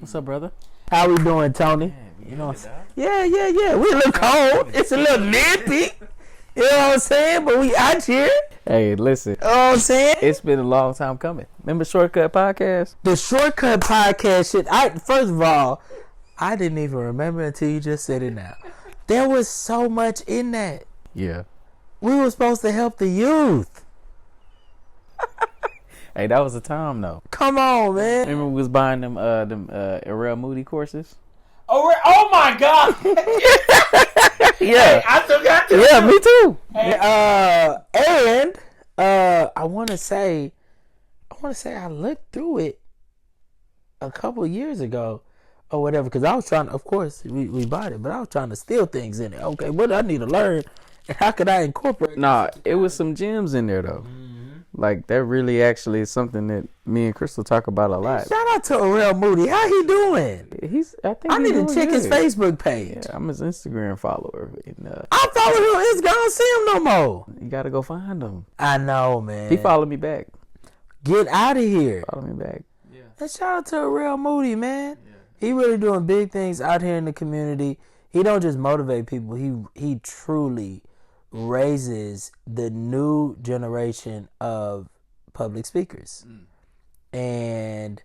What's up, brother? How we doing, Tony? Man, you know, yeah. We look cold. It's a little nippy. You know what I'm saying? But we out here. Hey, listen. You know what I'm saying? It's been a long time coming. Remember Shortcut Podcast? The Shortcut Podcast shit. First of all, I didn't even remember until you just said it now. There was so much in that. Yeah. We were supposed to help the youth. Hey, that was a time though. Come on, man. Remember we was buying them Ariel Moody courses? Oh my God. Yeah. Hey, I forgot to. Yeah, me too. And I want to say I looked through it a couple years ago or whatever, because I was trying to, of course, we bought it, but I was trying to steal things in it. Okay, what do I need to learn? And how could I incorporate? Nah, it was some gems in there though. Like, that really actually is something that me and Crystal talk about a lot. Shout out to Ariel Moody. How he doing? I need to check his Facebook page. Yeah, I'm his Instagram follower. And, I follow him on Instagram. I don't see him no more. You gotta go find him. I know, man. He followed me back. Get out of here. Follow me back. Yeah. And shout out to Ariel Moody, man. Yeah. He really doing big things out here in the community. He don't just motivate people. He truly raises the new generation of public speakers. And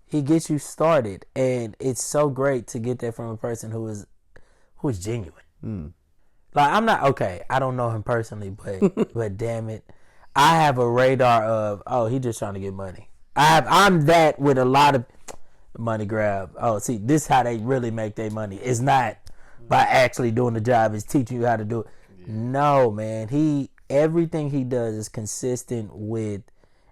he gets you started, and it's so great to get that from a person who is genuine. Like, I'm not, okay, I don't know him personally, but damn it, I have a radar of, he just trying to get money. I'm that with a lot of money grab. See, this is how they really make their money. It's not by actually doing the job, it's teaching you how to do it. No, man. Everything he does is consistent with,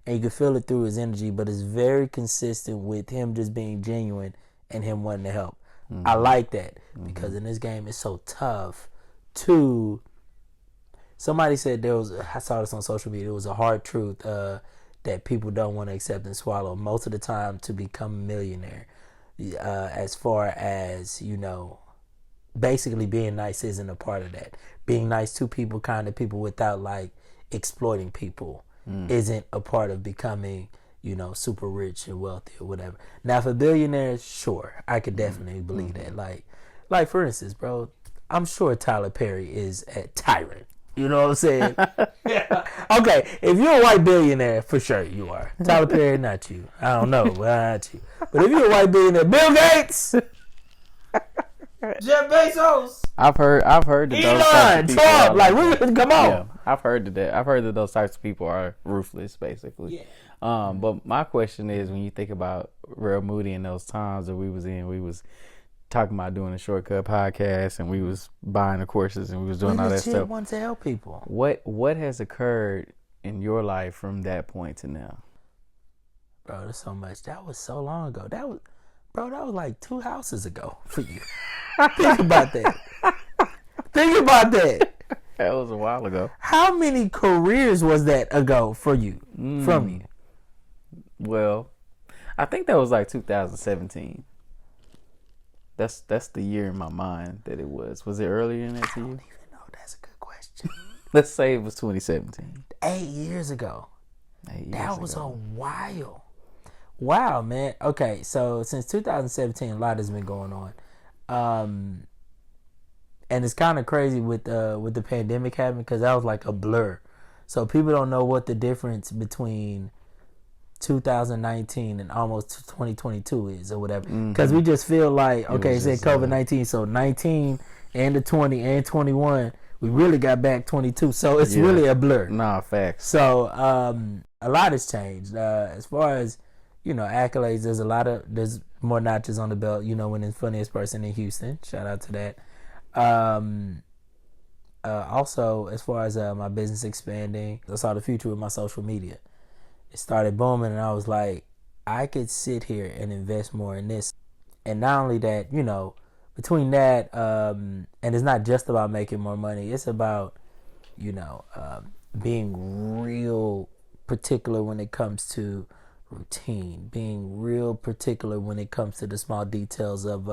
and you can feel it through his energy, but it's very consistent with him just being genuine and him wanting to help. I like that because in this game it's so tough to. Somebody said I saw this on social media. It was a hard truth that people don't want to accept and swallow most of the time to become a millionaire. As far as, basically being nice isn't a part of that. Being nice to people, kind of people, without like exploiting people isn't a part of becoming, super rich and wealthy or whatever. Now for billionaires, sure, I could definitely believe that. Like for instance, bro, I'm sure Tyler Perry is a tyrant. You know what I'm saying? Yeah. Okay, if you're a white billionaire, for sure you are. Tyler Perry, not you. I don't know, but not you. But if you're a white billionaire, Bill Gates, Jeff Bezos, I've heard that those Elon, Trump, come on. Yeah, I've heard that those types of people are ruthless, basically. Yeah. But my question is, when you think about Real Moody in those times that we was talking about doing a Shortcut Podcast, and we was buying the courses, and we was doing all that stuff. Want to help people. What has occurred in your life from that point to now? Bro, there's so much. That was so long ago. That was like 2 houses ago for you. Think about that. That was a while ago. How many careers was that ago for you? From you? Well, I think that was like 2017. That's the year in my mind that it was. Was it earlier than that to you? I don't even know. That's a good question. Let's say it was 2017. 8 years ago. That was a while. Wow, man. Okay, so since 2017, a lot has been going on. And it's kind of crazy with the pandemic happening, because that was like a blur. So people don't know what the difference between 2019 and almost 2022 is or whatever. Because we just feel like, okay, it said COVID-19, so 19 and the 20 and 21, we really got back 22. So it's really a blur. Nah, facts. So a lot has changed. As far as, accolades, there's more notches on the belt, winning funniest person in Houston. Shout out to that. Also, as far as my business expanding, I saw the future with my social media. It started booming, and I was like, I could sit here and invest more in this. And not only that, between that, and it's not just about making more money. It's about, being real particular when it comes to routine, being real particular when it comes to the small details of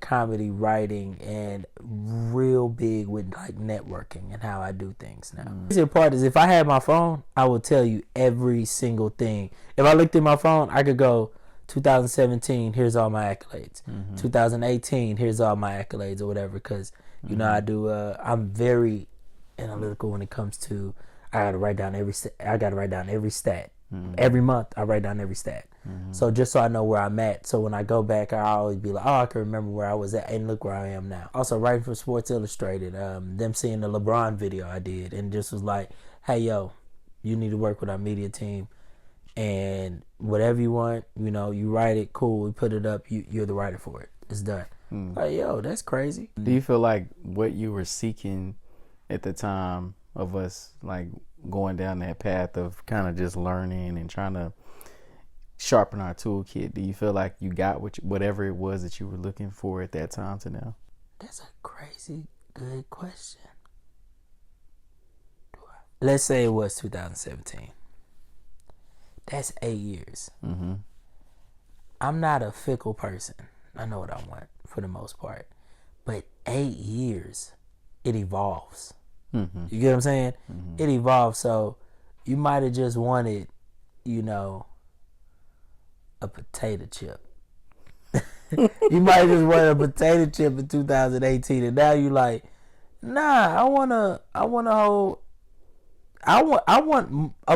comedy writing, and real big with like networking and how I do things now. The easier part is, if I had my phone, I would tell you every single thing. If I looked at my phone, I could go 2017, here's all my accolades. 2018, here's all my accolades or whatever. Because, you know, I'm very analytical when it comes to, I got to write down every stat. Every month, I write down every stat. So just so I know where I'm at. So when I go back, I always be like, oh, I can remember where I was at and look where I am now. Also, writing for Sports Illustrated, them seeing the LeBron video I did and just was like, hey, yo, you need to work with our media team. And whatever you want, you know, you write it, cool, we put it up, you're the writer for it. It's done. Like, yo, that's crazy. Do you feel like what you were seeking at the time of us, like, going down that path of kind of just learning and trying to sharpen our toolkit, do you feel like you got whatever it was that you were looking for at that time to now? That's a crazy good question. Let's say it was 2017. That's 8 years. I'm not a fickle person. I know what I want for the most part. But 8 years, it evolves. You get what I'm saying? It evolves. So you might have just wanted, you know, a potato chip. You might have just wanted a potato chip in 2018, and now you like, nah, I want a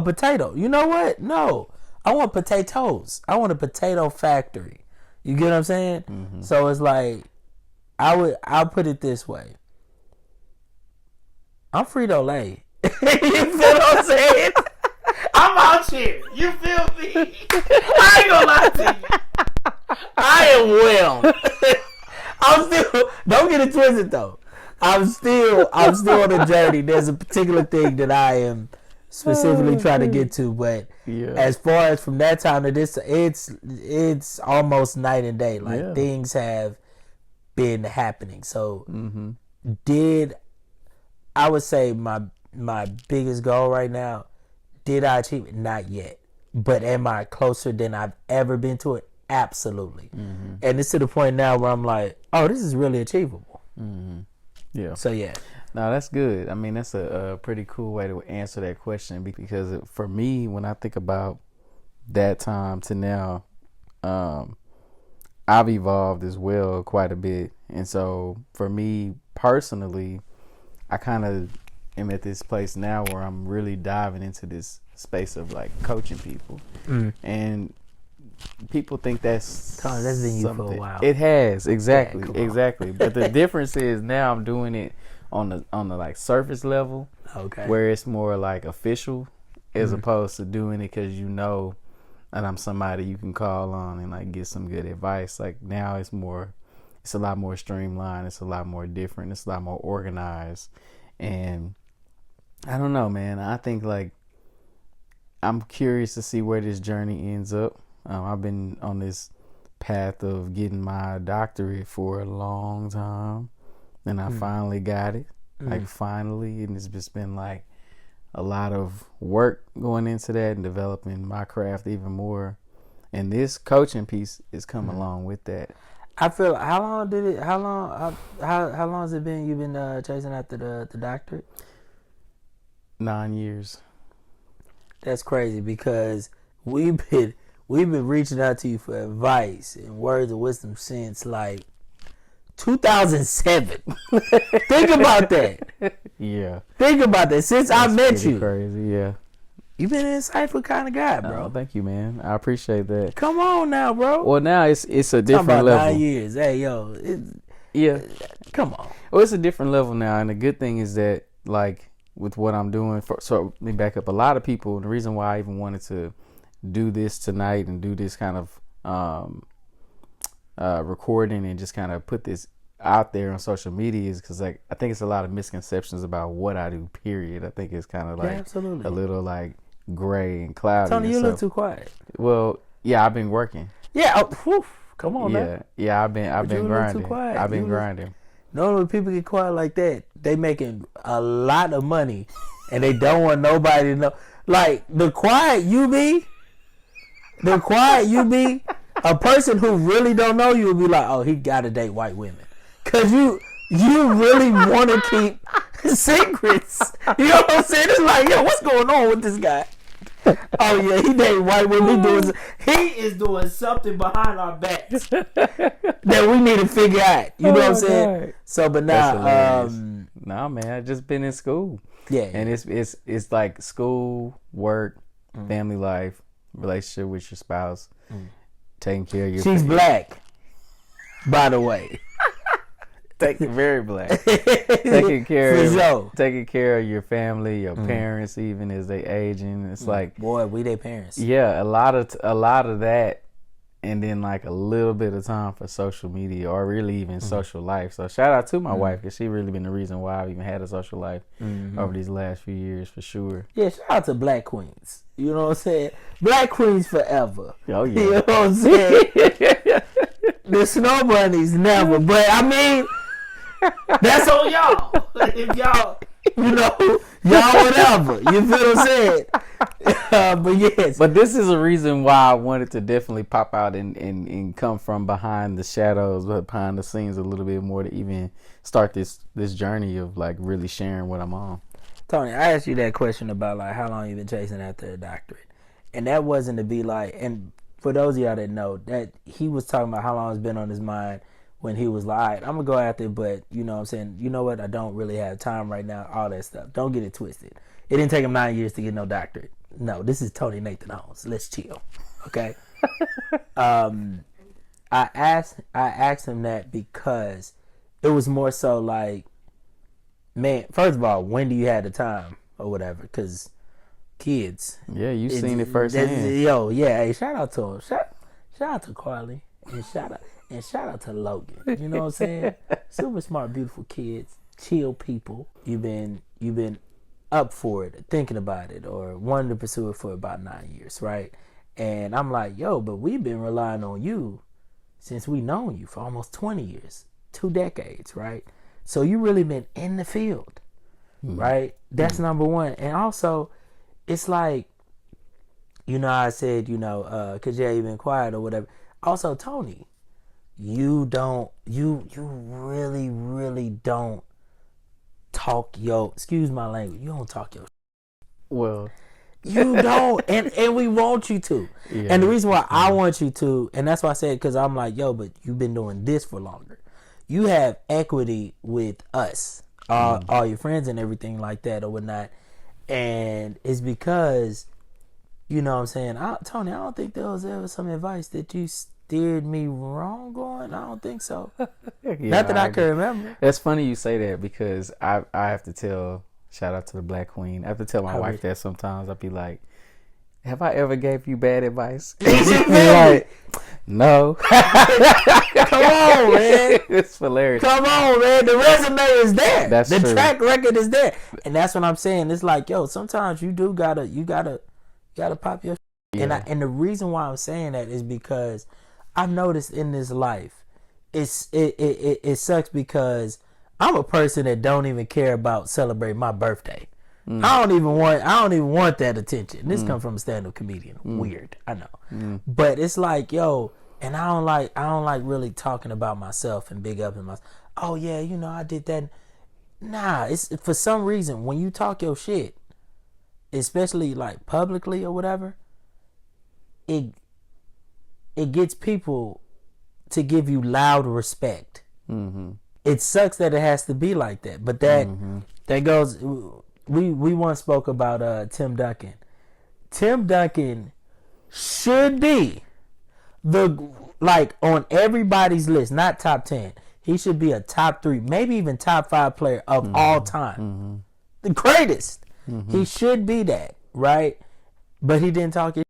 potato. You know what? No, I want potatoes. I want a potato factory. You get what I'm saying? So it's like, I'll put it this way. I'm Frito-Lay. You feel what I'm saying? I'm out here. You feel me? I ain't gonna lie to you. I am well. I'm still, don't get it twisted though. I'm still on a journey. There's a particular thing that I am specifically trying to get to, but as far as from that time to this, it's almost night and day. Like things have been happening. So I would say my biggest goal right now, did I achieve it? Not yet. But am I closer than I've ever been to it? Absolutely. And it's to the point now where I'm like, oh, this is really achievable. Yeah. So, yeah. No, that's good. I mean, that's a pretty cool way to answer that question, because for me, when I think about that time to now, I've evolved as well quite a bit. And so for me personally, I kind of am at this place now where I'm really diving into this space of like coaching people. And people think that's Tony, that's been you for a while. It has, exactly. But the difference is now I'm doing it on the like surface level, where it's more like official, as opposed to doing it because you know that I'm somebody you can call on and like get some good advice. Like now it's a lot more streamlined, it's a lot more different, it's a lot more organized. And I don't know, man, I think like I'm curious to see where this journey ends up. I've been on this path of getting my doctorate for a long time, and I finally got it. Like finally, and it's just been like a lot of work going into that and developing my craft even more. And this coaching piece is coming along with that. I feel, how long has it been you've been chasing after the doctorate? 9 years. That's crazy, because we've been reaching out to you for advice and words of wisdom since like 2007. Think about that. Yeah. Think about that. Since I met you. Crazy, yeah. You've been an insightful kind of guy, bro. Oh, thank you, man. I appreciate that. Come on now, bro. Well, now it's a different about level. 9 years. Hey, yo. Yeah. Come on. Well, it's a different level now, and the good thing is that, like, with what I'm doing, so let me back up. A lot of people, the reason why I even wanted to do this tonight and do this kind of recording and just kind of put this out there on social media is because, like, I think it's a lot of misconceptions about what I do, period. I think it's kind of like a little like gray and cloudy. Tony, you look too quiet. Well, yeah, I've been working. Yeah, come on, man. Yeah, I've been grinding. I've been grinding. Normally, when people get quiet like that, they making a lot of money, and they don't want nobody to know. Like the quiet you be, a person who really don't know you will be like, oh, he got to date white women, cause you really want to keep secrets. You know what I'm saying? It's like, yo, what's going on with this guy? Oh yeah, he dating white women. He is doing something behind our backs that we need to figure out. You know what I'm saying? God. So, but now, nah, man, I just been in school. Yeah, and it's like school, work, family life, relationship with your spouse, taking care of your. She's black, by the way. Very black. taking care of your family, your parents, even as they aging. It's like, boy, we their parents. Yeah, a lot of that, and then like a little bit of time for social media or really even social life. So shout out to my wife, because she really been the reason why I've even had a social life over these last few years, for sure. Yeah, shout out to black queens. You know what I'm saying? Black queens forever. Oh yeah. You know what I'm saying? The snow bunnies never, but I mean, that's on y'all. If y'all, y'all whatever. You feel what I'm saying? But yes. But this is a reason why I wanted to definitely pop out and come from behind the shadows, behind the scenes a little bit more, to even start this journey of like really sharing what I'm on. Tony, I asked you that question about like how long you been chasing after a doctorate. And that wasn't to be like, and for those of y'all that know, that he was talking about how long it's been on his mind when he was like, all right, I'm going to go after it, but you know what I'm saying, you know what, I don't really have time right now, all that stuff. Don't get it twisted. It didn't take him 9 years to get no doctorate. No, this is Tony Nathan Holmes. Let's chill, okay? I asked him that because it was more so like, man, first of all, when do you have the time or whatever? Because kids. Yeah, you seen it firsthand. Yo, yeah, hey, shout out to him. Shout out to Carly. And shout out to Logan. You know what I'm saying? Super smart, beautiful kids, chill people. You've been up for it, thinking about it, or wanting to pursue it for about 9 years, right? And I'm like, yo, but we've been relying on you since we known you for almost 20 years, 2 decades, right? So you really been in the field, right? That's number one. And also, it's like, I said, because you've been quiet or whatever. Also, Tony, you really, really don't talk excuse my language, you don't talk your well. You don't, and we want you to. Yeah. And the reason why I want you to, and that's why I said, because I'm like, yo, but you've been doing this for longer. You have equity with us, all your friends and everything like that or whatnot. And it's because, you know what I'm saying, Tony, I don't think there was ever some advice that you steered me wrong on. I don't think so. Not that I can remember. It's funny you say that, because I have to tell, shout out to the black queen, I have to tell my wife that sometimes. I'll be like, have I ever gave you bad advice? Like, no. Come on, man. It's hilarious. Come on, man. The resume is there. That's the true. Track record is there. And that's what I'm saying. It's like, yo, sometimes you gotta pop your yeah. And the reason why I'm saying that is because I've noticed in this life, it sucks, because I'm a person that don't even care about celebrating my birthday. I don't even want that attention. This comes from a stand-up comedian. Weird, I know. But it's like, yo, and I don't like really talking about myself and big up in myself. Oh yeah, I did that. Nah, it's for some reason when you talk your shit, especially like publicly or whatever, it gets people to give you loud respect. It sucks that it has to be like that, but that goes. We once spoke about Tim Duncan. Tim Duncan should be on everybody's list, not top 10. He should be a top 3, maybe even top 5 player of all time. The greatest. He should be that, right? But he didn't talk his shit.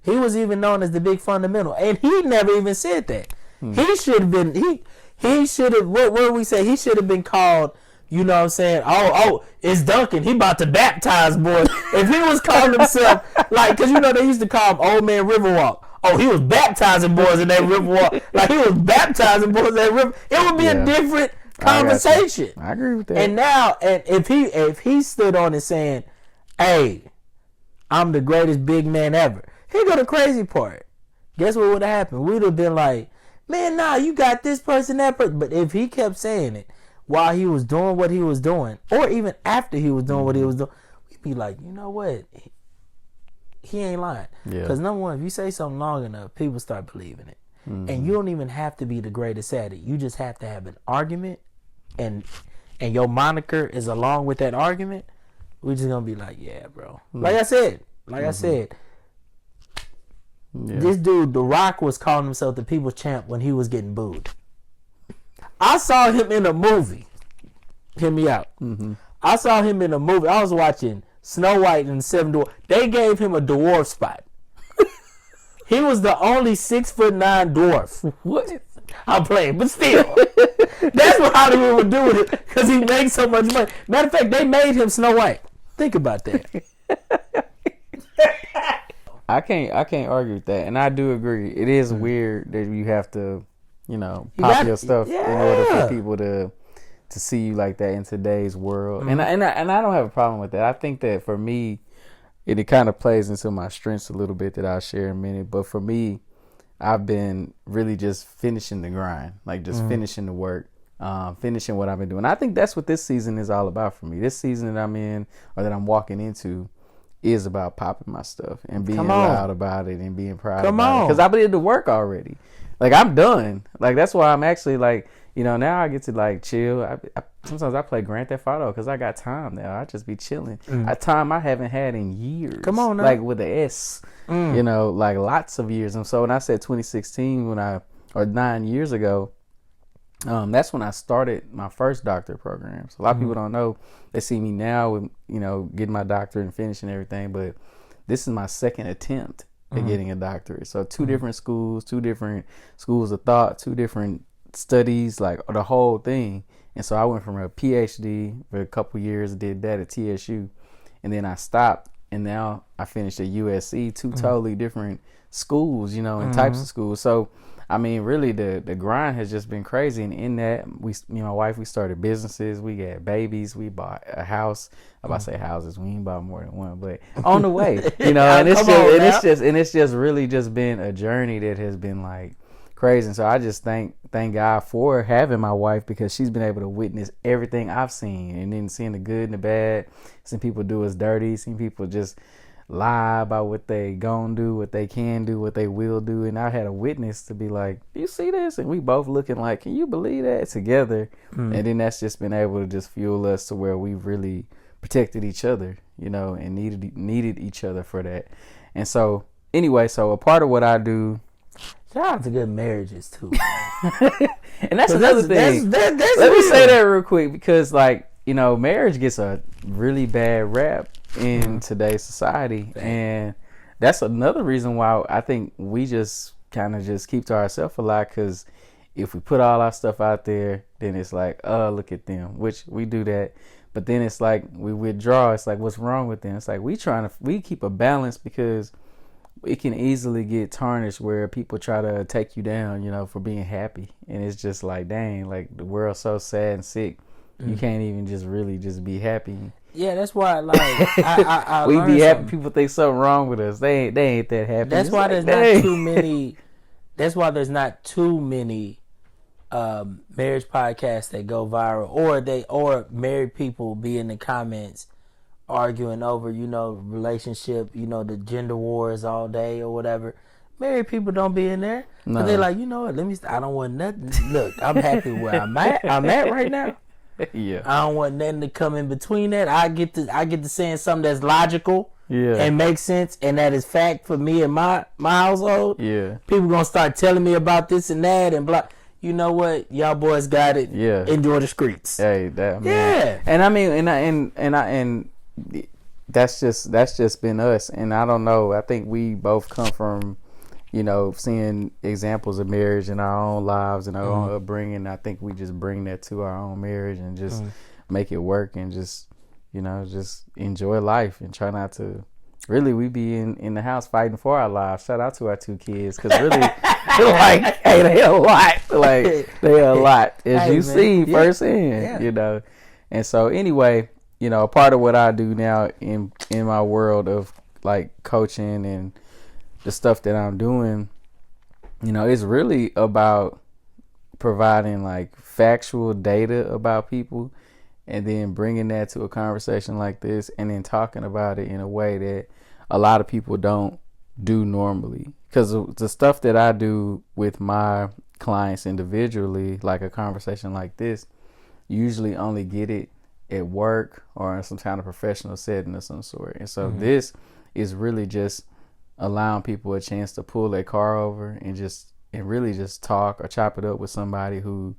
He was even known as the big fundamental, and he never even said that. He should have been. He should have. What would we say? He should have been called. You know what I'm saying? Oh, it's Duncan. He about to baptize boys. If he was calling himself, like, because they used to call him Old Man Riverwalk. Oh, he was baptizing boys in that Riverwalk. Like, he was baptizing boys in that river. It would be a different conversation. I agree with that. And now, if he stood on and saying, hey, I'm the greatest big man ever. Here go the crazy part. Guess what would have happened? We would have been like, man, nah, you got this person, that person. But if he kept saying it while he was doing what he was doing, or even after he was doing what he was doing, we'd be like, you know what? he ain't lying. Yeah. Because number one, if you say something long enough, people start believing it. And you don't even have to be the greatest at it. You just have to have an argument, and your moniker is along with that argument. We're just gonna be like, yeah, bro. Like I said, this dude, The Rock, was calling himself the people's champ when he was getting booed. I saw him in a movie. Hear me out. I saw him in a movie. I was watching Snow White and the Seven Dwarfs. They gave him a dwarf spot. He was the only 6'9" dwarf. What? I'm playing, but still, that's what Hollywood would do with it because he makes so much money. Matter of fact, they made him Snow White. Think about that. I can't argue with that, and I do agree. It is weird that you have to, pop your stuff in order for people to see you like that in today's world. And I don't have a problem with that. I think that for me, it kind of plays into my strengths a little bit that I'll share in a minute. But for me, I've been really just finishing the grind, like just finishing the work, finishing what I've been doing. I think that's what this season is all about for me. This season that I'm in or that I'm walking into is about popping my stuff and being loud about it and being proud about it. Because I did the work already. Like, I'm done. Like, that's why I'm actually like, now I get to like chill. Sometimes I play Grand Theft Auto because I got time now. I just be chilling. Time I haven't had in years. Come on now. Like with the S, like lots of years. And so when I said 2016, or 9 years ago, that's when I started my first doctorate program. So a lot of people don't know. They see me now with, getting my doctorate and finishing everything. But this is my second attempt at getting a doctorate. So two different schools of thought, two different studies, like the whole thing. And so I went from a PhD for a couple years, did that at TSU, and then I stopped, and now I finished at USC, two totally different schools, and types of schools. So I mean, really the grind has just been crazy. And in that, me and my wife, we started businesses, we got babies, we bought a house. I'm about to say houses, we ain't bought more than one, but on the way, and it's just really just been a journey that has been like crazy. And so I just thank God for having my wife, because she's been able to witness everything I've seen, and then seeing the good and the bad, seeing people do us dirty, seeing people just lie about what they gonna do, what they can do, what they will do. And I had a witness to be like, you see this? And we both looking like, can you believe that, together? And then that's just been able to just fuel us to where we really protected each other, and needed each other for that. And so anyway, so a part of what I do, shout out to good marriages too. And that's another thing. Let me say that real quick, because like, marriage gets a really bad rap in today's society. And that's another reason why I think we just kind of just keep to ourselves a lot, because if we put all our stuff out there, then it's like, oh, look at them, which we do that. But then it's like we withdraw. It's like, what's wrong with them? It's like we keep a balance, because it can easily get tarnished where people try to take you down, for being happy. And it's just like, dang, like the world's so sad and sick. You can't even just really just be happy. Yeah, that's why, like, I we be happy. People think something wrong with us. They ain't that happy. That's why there's not too many. That's why there's not too many marriage podcasts that go viral, or married people be in the comments arguing over, relationship, the gender wars all day or whatever. Married people don't be in there. No. But they're like, what? I don't want nothing. Look, I'm happy where I'm at right now. Yeah. I don't want nothing to come in between that. I get to saying something that's logical, and makes sense, and that is fact for me and my household. Yeah. People gonna start telling me about this and that and blah. You know what? Y'all boys got it. Yeah. Enjoy the streets. Hey, that man. Yeah. And I mean, and that's just been us. And I don't know. I think we both come from, seeing examples of marriage in our own lives and our own upbringing. I think we just bring that to our own marriage and just make it work, and just, just enjoy life and try not to. Really, we be in the house fighting for our lives. Shout out to our two kids, because really, like, hey, they a lot. Like, they a lot, as you see firsthand, And so anyway, a part of what I do now in my world of like coaching and the stuff that I'm doing, it's really about providing like factual data about people, and then bringing that to a conversation like this, and then talking about it in a way that a lot of people don't do normally. Because the stuff that I do with my clients individually, like a conversation like this, usually only get it at work or in some kind of professional setting of some sort. And so this is really just allowing people a chance to pull their car over and really just talk or chop it up with somebody who,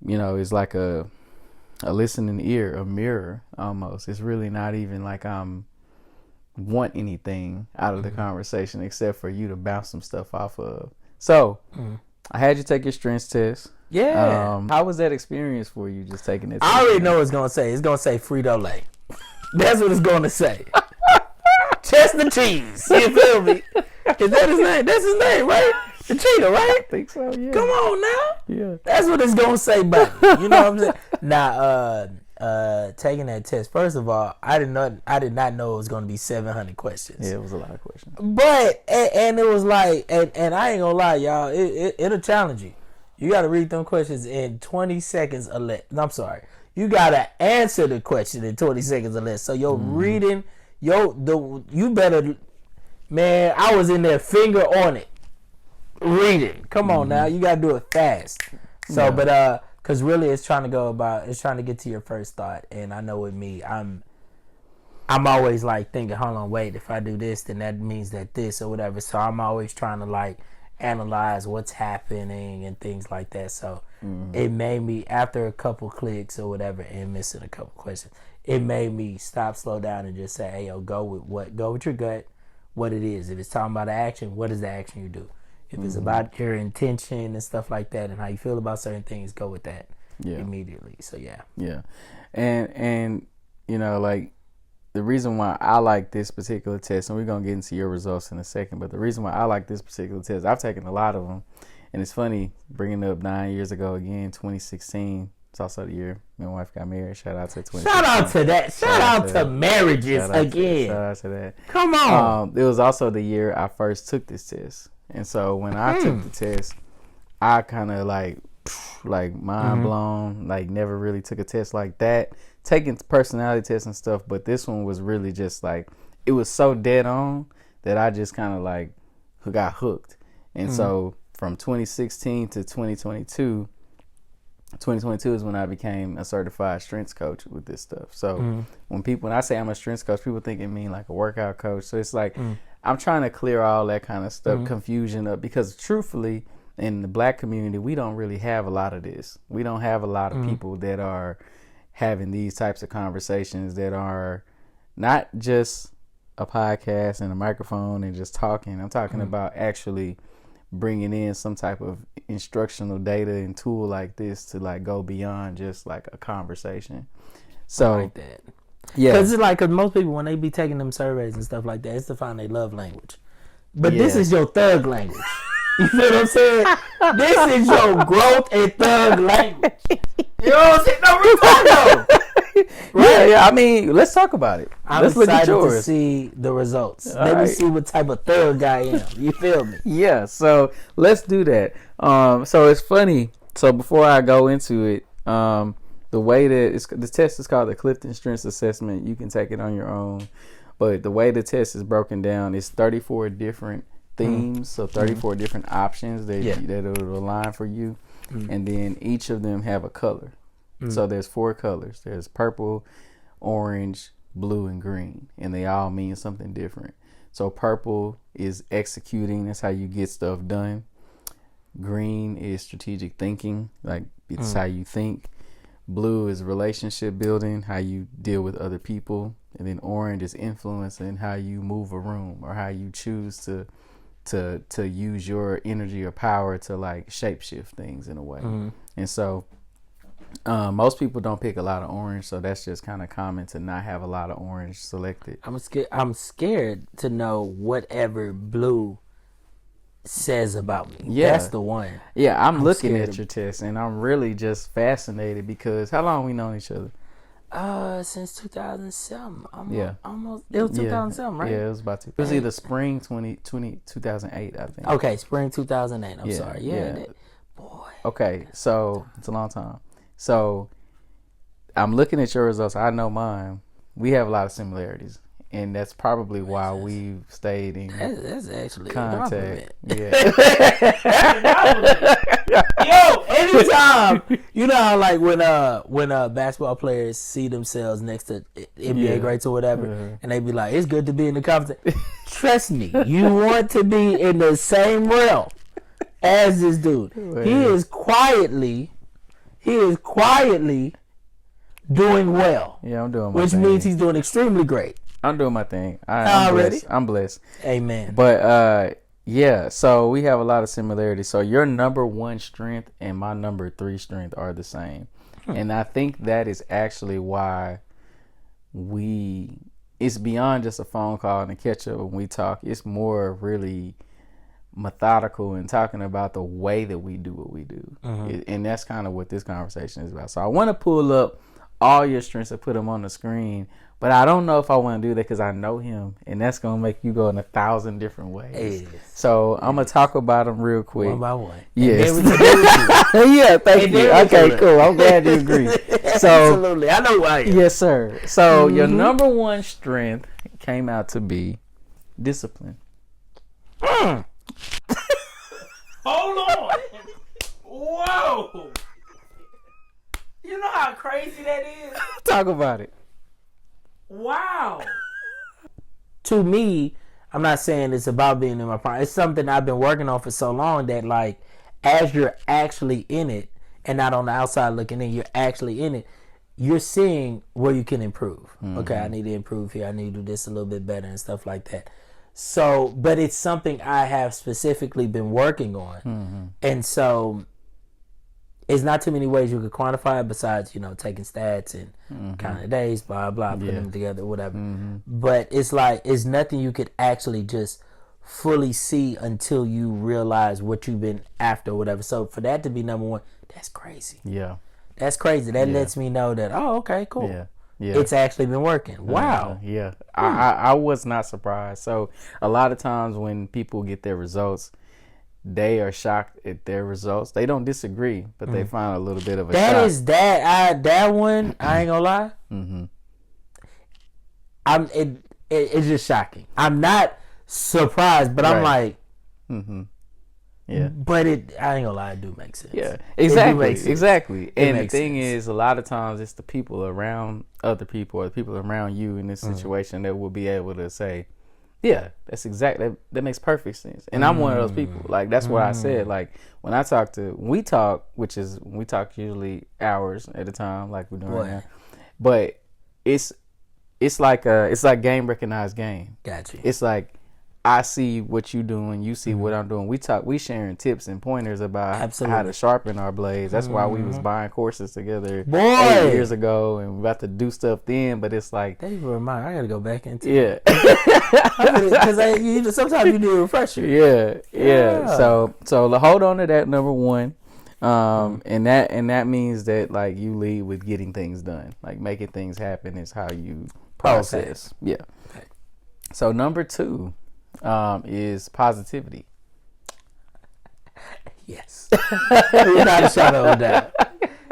you know, is like a listening ear, a mirror almost. It's really not even like I'm want anything out of the conversation except for you to bounce some stuff off of. So I had you take your strengths test. Yeah. How was that experience for you, just taking it? I already know what it's going to say. It's going to say Frito-Lay. That's what it's going to say. Chester Cheese. You feel me? Is that his name? That's his name, right? The cheetah, right? I think so, yeah. Come on now. Yeah. That's what it's going to say, buddy. You know what I'm saying? Now, taking that test, first of all, I did not know it was going to be 700 questions. Yeah, it was a lot of questions. But, and it was like, and I ain't going to lie, y'all, it'll challenge you. You got to read them questions in 20 seconds or less. I'm sorry. You got to answer the question in 20 seconds or less. So you're reading, you better, man, I was in there finger on it. Reading. Come on now. You got to do it fast. So, but, because really it's trying to get to your first thought. And I know with me, I'm always like thinking, hold on, wait, if I do this, then that means that this or whatever. So I'm always trying to like analyze what's happening and things like that. So it made me, after a couple clicks or whatever and missing a couple questions, it made me stop, slow down, and just say, hey, yo, go with your gut, what it is. If it's talking about action, what is the action you do? If it's about your intention and stuff like that and how you feel about certain things, go with that immediately. So, yeah. Yeah. And you know, like, the reason why I like this particular test, and we're going to get into your results in a second, but the reason why I like this particular test, I've taken a lot of them. And it's funny, bringing it up 9 years ago again, 2016. It's also the year me and my wife got married. Shout out to 2016. Shout out to that. Shout out to marriages again. Shout out to that. Come on. It was also the year I first took this test. And so when I took the test, I kind of like mind blown, like never really took a test like that. Taking personality tests and stuff, but this one was really just like, it was so dead on that I just kind of like got hooked. And so from 2016 to 2022 is when I became a certified strengths coach with this stuff. So when I say I'm a strengths coach, people think it mean like a workout coach. So it's like, I'm trying to clear all that kind of stuff, confusion up, because truthfully, in the Black community, we don't really have a lot of this. We don't have a lot of people that are having these types of conversations that are not just a podcast and a microphone and just talking. I'm talking about actually bringing in some type of instructional data and tool like this to like go beyond just like a conversation. So I like that. Yeah. Because it's like, cause most people, when they be taking them surveys and stuff like that, it's to find their love language. But this is your thug language. You feel what I'm saying? This is your growth and thug language. You know what I'm saying? No, we're talking. Right? Yeah, I mean, let's talk about it. Let's look at yours. To see the results. Let me see what type of thug I am. You feel me? Yeah, so let's do that. So it's funny. So before I go into it, the way that the test is called the Clifton Strengths Assessment. You can take it on your own. But the way the test is broken down is 34 different themes, so 34 different options that will align for you. And then each of them have a color. So there's 4 colors. There's purple, orange, blue, and green. And they all mean something different. So purple is executing. That's how you get stuff done. Green is strategic thinking. Like, it's how you think. Blue is relationship building, how you deal with other people. And then orange is influence and how you move a room, or how you choose to use your energy or power to like shapeshift things in a way. And so most people don't pick a lot of orange, so that's just kind of common to not have a lot of orange selected. I'm scared to know whatever blue says about me. Yeah, that's the one. Yeah, I'm looking at your test, and I'm really just fascinated because how long we known each other? Since 2007. Almost. It was 2007, right? Yeah, it was about to. It was either spring 2008, I think. Okay, spring 2008. I'm sorry. Yeah. Boy. Okay, so it's a long time. So I'm looking at your results. I know mine. We have a lot of similarities, and that's probably why we've stayed in that's actually contact. Yeah. Yo, anytime, you know how like when basketball players see themselves next to NBA greats or whatever, and they be like, "It's good to be in the conference." Trust me, you want to be in the same realm as this dude. He is quietly doing well. Yeah, I'm doing my which thing. means he's doing extremely great. I'm doing my thing. I'm blessed. Amen. But yeah, so we have a lot of similarities. So your number 1 strength and my number 3 strength are the same. And I think that is actually why it's beyond just a phone call and a catch up when we talk. It's more really methodical and talking about the way that we do what we do. And that's kind of what this conversation is about. So I want to pull up all your strengths and put them on the screen, but I don't know if I want to do that because I know him, and that's going to make you go in 1,000 different ways. So I'm going to talk about them real quick. One by one. Yes. Yeah, thank you. Okay, cool. I'm glad you agree. So, absolutely. I know why. Yes, sir. So your number 1 strength came out to be discipline. Hold on. Whoa. You know how crazy that is? Talk about it. Wow. To me, I'm not saying it's about being in my prime. It's something I've been working on for so long that, like, as you're actually in it and not on the outside looking in, you're actually in it, you're seeing where you can improve. Okay, I need to improve here. I need to do this a little bit better and stuff like that. So, but it's something I have specifically been working on. And so it's not too many ways you could quantify it besides, taking stats and counting days, blah, blah, putting them together, whatever. But it's like, it's nothing you could actually just fully see until you realize what you've been after, whatever. So for that to be number 1, that's crazy. Yeah. That's crazy. That lets me know that, oh, okay, cool. Yeah. It's actually been working. Wow. Yeah. I was not surprised. So a lot of times when people get their results, they are shocked at their results. They don't disagree, but they find a little bit of a shock. That one, I ain't gonna lie. It's just shocking. I'm not surprised, but I'm like, yeah. But I ain't gonna lie, it do make sense. Yeah, exactly. And the thing sense. is, a lot of times it's the people around other people or the people around you in this situation that will be able to say, yeah, that's exactly, that makes perfect sense. And I'm one of those people. Like, that's what I said. Like, when we talk usually hours at a time, like we're doing right now. But it's like game recognized game. Gotcha. It's like, I see what you doing, you see what I'm doing. We sharing tips and pointers about how to sharpen our blades. That's why we was buying courses together 8 years ago, and we about to do stuff then. But it's like, they remind, I gotta go back into it. Because sometimes you need a refresher. Yeah. So hold on to that number 1, and that means that, like, you lead with getting things done, like making things happen is how you process. Yeah. Okay. So number 2. Is positivity. Yes. Without a shadow of doubt.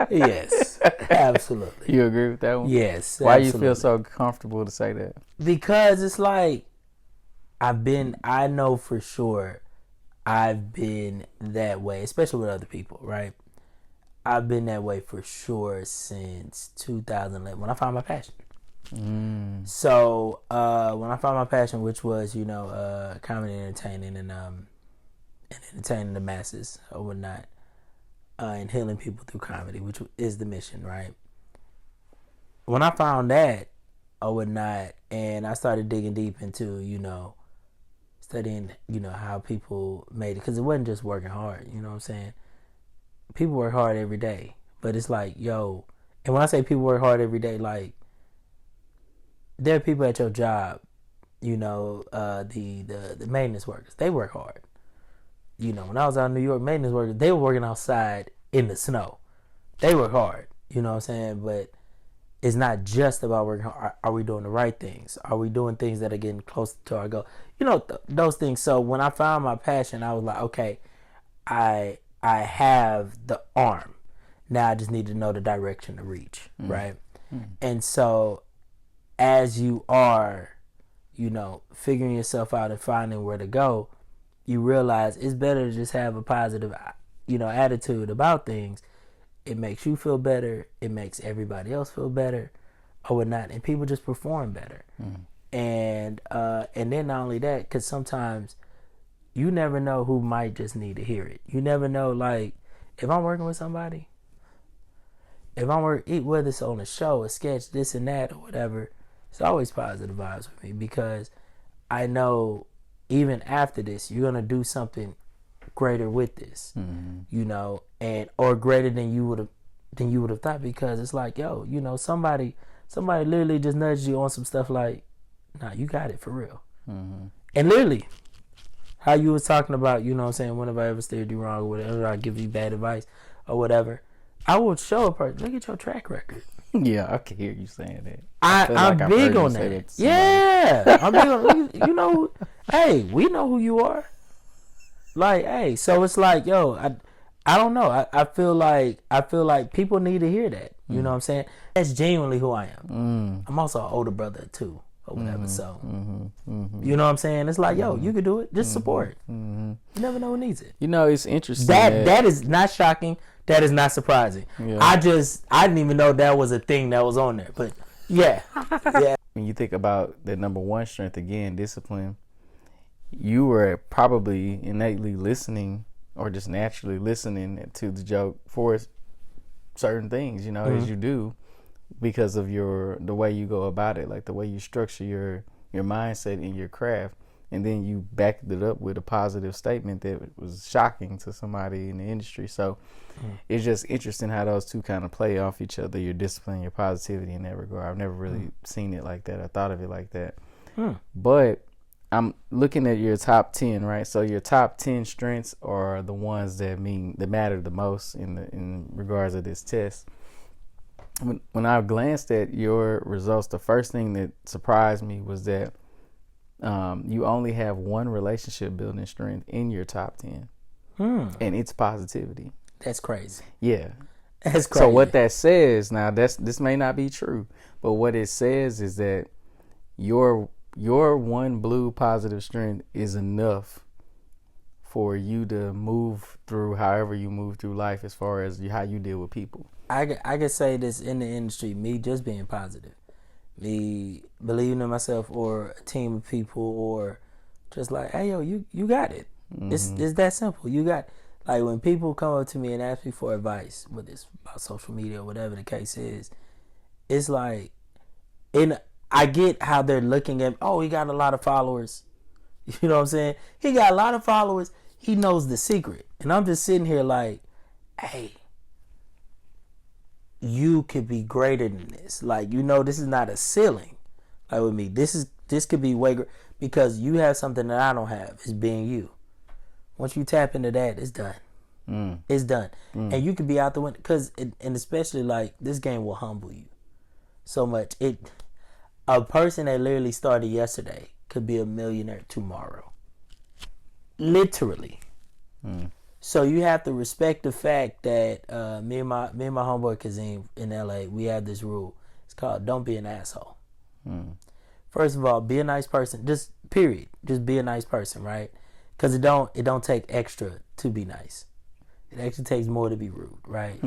Yes. Absolutely. You agree with that one? Yes. Why you feel so comfortable to say that? Because it's like, I know for sure I've been that way, especially with other people, right? I've been that way for sure since 2011 when I found my passion. So when I found my passion, which was comedy, entertaining, and entertaining the masses or whatnot, and healing people through comedy, which is the mission, right? When I found that or whatnot, and I started digging deep into studying how people made it, because it wasn't just working hard. You know what I'm saying? People work hard every day, but it's like, and when I say people work hard every day, like, there are people at your job, the maintenance workers, they work hard. When I was out in New York, maintenance workers, they were working outside in the snow. They work hard, you know what I'm saying? But it's not just about working hard. Are we doing the right things? Are we doing things that are getting closer to our goal? Those things. So when I found my passion, I was like, okay, I have the arm. Now I just need to know the direction to reach, right? And so as you are figuring yourself out and finding where to go, you realize it's better to just have a positive, attitude about things. It makes you feel better. It makes everybody else feel better or whatnot. And people just perform better. And then not only that, because sometimes you never know who might just need to hear it. You never know, like, if I'm working with somebody, whether it's on a show, a sketch, this and that or whatever, it's always positive vibes with me, because I know even after this, you're going to do something greater with this, or greater than you would have thought, because it's like, yo, somebody literally just nudged you on some stuff like, nah, you got it for real. And literally, how you was talking about, whenever I ever steered you wrong or whatever, I give you bad advice or whatever, I would show a person, look at your track record. Yeah, I can hear you saying that. I'm big on that. Yeah, I'm big on, hey, we know who you are. Like, hey, so it's like, yo, I don't know. I feel like people need to hear that. You know what I'm saying? That's genuinely who I am. I'm also an older brother too, or whatever. So, you know what I'm saying? It's like, yo, you could do it. Just support. You never know who needs it. It's interesting. That is not shocking. That is not surprising. Yeah. I didn't even know that was a thing that was on there. But yeah. When you think about the number one strength again, discipline, you were probably innately listening or just naturally listening to the joke for certain things, as you do, because of the way you go about it, like the way you structure your mindset in your craft. And then you backed it up with a positive statement that was shocking to somebody in the industry. So it's just interesting how those two kind of play off each other, your discipline, your positivity in that regard. I've never really seen it like that. I thought of it like that. But I'm looking at your top 10, right? So your top 10 strengths are the ones that matter the most in regards to this test. When I glanced at your results, the first thing that surprised me was that you only have one relationship building strength in your top 10, and it's positivity. That's crazy. Yeah, that's crazy. So what that says, now this may not be true, but what it says is that your one blue positive strength is enough for you to move through however you move through life, as far as how you deal with people. I could say this in the industry, me just being positive, me believing in myself, or a team of people, or just like, hey, yo, you got it. It's that simple. You got, like, when people come up to me and ask me for advice, whether it's about social media or whatever the case is, it's like, I get how they're looking at, oh, he got a lot of followers. You know what I'm saying? He got a lot of followers. He knows the secret. And I'm just sitting here like, hey, you could be greater than this. Like, this is not a ceiling. Like with me, this could be way greater, because you have something that I don't have. It's being you. Once you tap into that, it's done. It's done. And you could be out the window, and especially like this game will humble you so much. A person that literally started yesterday could be a millionaire tomorrow. Literally. So you have to respect the fact that me and my homeboy Kazim in LA, we have this rule. It's called don't be an asshole. First of all, be a nice person. Just period. Just be a nice person, right? Because it don't take extra to be nice. It actually takes more to be rude, right?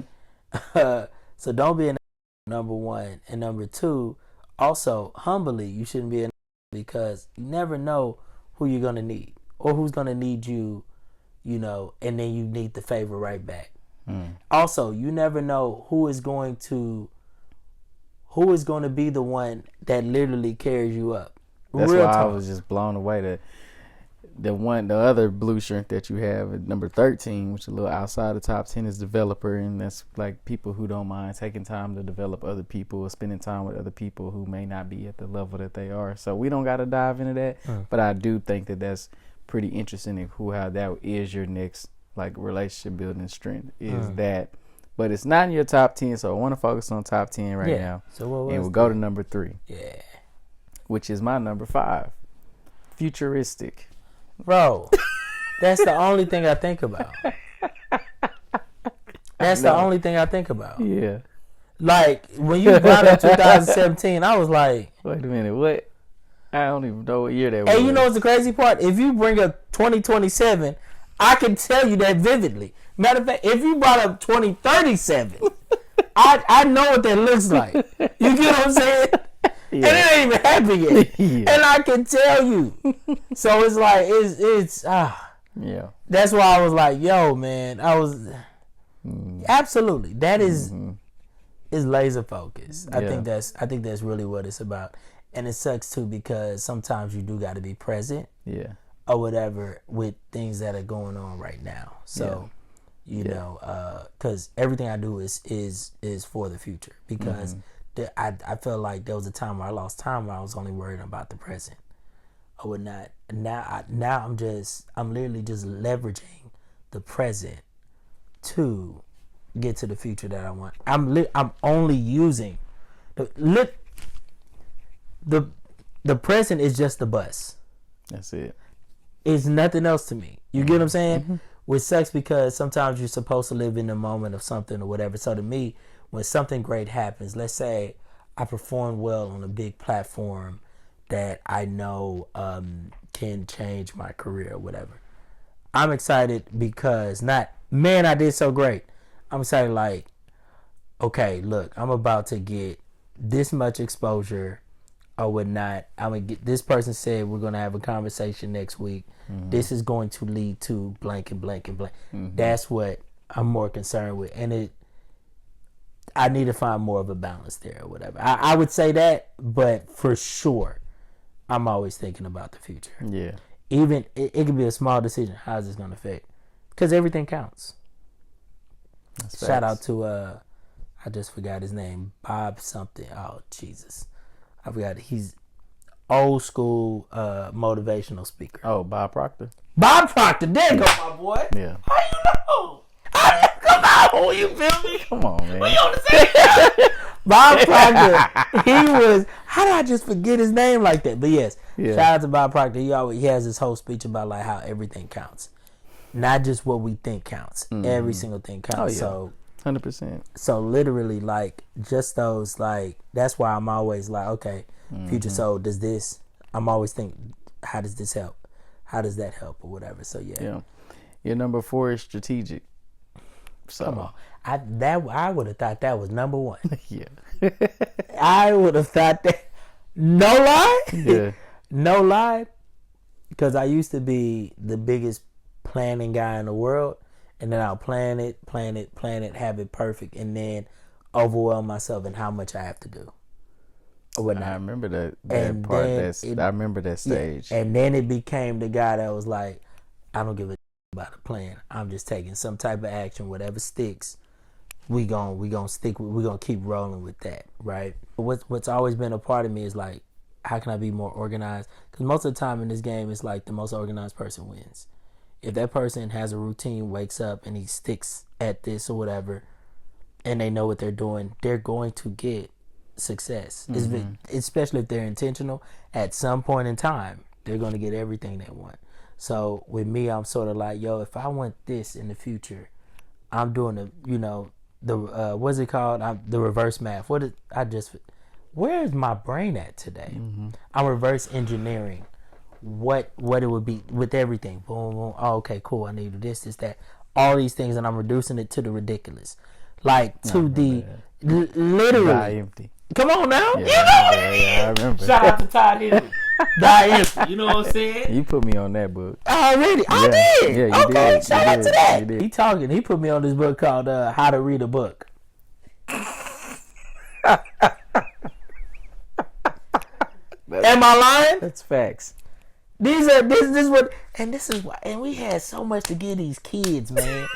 So don't be an asshole, number one. And number two, also, humbly, you shouldn't be an asshole, because you never know who you're going to need or who's going to need you, and then you need the favor right back. Also, you never know who is going to be the one that literally carries you up. That's why I was just blown away that the other blue strength that you have at number 13, which is a little outside the top 10, is developer. And that's like people who don't mind taking time to develop other people or spending time with other people who may not be at the level that they are. So we don't got to dive into that. But I do think that that's pretty interesting, and how that is your next like relationship building strength is that. But it's not in your top 10, so I want to focus on top 10 right now. So what was and we'll go to number 3. Yeah. Which is my number 5. Futuristic. Bro, that's the only thing I think about. That's the only thing I think about. Yeah. Like, when you brought up 2017, I was like, wait a minute, what? I don't even know what year that was. And you know what's the crazy part? If you bring up 2027, I can tell you that vividly. Matter of fact, if you brought up 2037, I know what that looks like. You get what I'm saying? Yeah. And it ain't even happened yet. Yeah. And I can tell you. So it's like, yeah. That's why I was like, yo, man, absolutely. That is laser focus. I think that's really what it's about. And it sucks too, because sometimes you do got to be present. Yeah. Or whatever with things that are going on right now. So, you know, because everything I do is for the future. Because I felt like there was a time where I lost time where I was only worried about the present or whatnot. Now I'm literally just leveraging the present to get to the future that I want. I'm only using the present is just the bus. That's it. It's nothing else to me. You get what I'm saying? Which sucks, because sometimes you're supposed to live in the moment of something or whatever. So to me, when something great happens, let's say I perform well on a big platform that I know can change my career or whatever, I'm excited because not, man, I did so great. I'm excited like, okay, look, I'm about to get this much exposure or whatnot. I'm gonna get, this person said we're gonna have a conversation next week. This is going to lead to blank and blank and blank. That's what I'm more concerned with, and I need to find more of a balance there or whatever. I would say that, but for sure, I'm always thinking about the future. Yeah. Even it can be a small decision. How is this gonna affect? Because everything counts. That's Shout out to I just forgot his name, Bob something. Oh Jesus, I forgot. He's old school motivational speaker. Oh, Bob Proctor. Bob Proctor, there you go, my boy. Yeah. How you know? Come on, you feel me? Come on, man. We on the same time. Bob Proctor, he was. How did I just forget his name like that? But yes, shout out to Bob Proctor. He has this whole speech about like how everything counts, not just what we think counts. Every single thing counts. So 100%. So literally, like, just those, like, that's why I'm always like, okay, future. So does this? I'm always thinking, how does this help? How does that help or whatever? So yeah. Your number 4 is strategic. So come on, I would have thought that was number 1. Yeah. I would have thought that. No lie. Yeah. No lie. Because I used to be the biggest planning guy in the world. And then I'll plan it, have it perfect, and then overwhelm myself in how much I have to do. Or whatnot. I remember that part. I remember that stage. Yeah. And then it became the guy that was like, I don't give a about a plan. I'm just taking some type of action, whatever sticks. We gonna stick. We're gonna keep rolling with that, right? What's always been a part of me is like, how can I be more organized? Because most of the time in this game, it's like the most organized person wins. If that person has a routine, wakes up, and he sticks at this or whatever, and they know what they're doing, they're going to get success. Especially if they're intentional. At some point in time, they're going to get everything they want. So with me, I'm sort of like, yo, if I want this in the future, I'm doing what's it called? The reverse math. Where is my brain at today? I'm reverse engineering what it would be with everything. Boom, boom. Oh, okay, cool. I need this, that, all these things, and I'm reducing it to the ridiculous, like to the literally. Die empty. Come on now, yeah, you know what I mean? Yeah, I remember. Shout out to Todd Henry. Die empty. You know what I'm saying? You put me on that book already. I did. Yeah, you okay, did. Shout out to that. He put me on this book called How to Read a Book. Am I lying? That's facts. This is what, and we had so much to give these kids, man.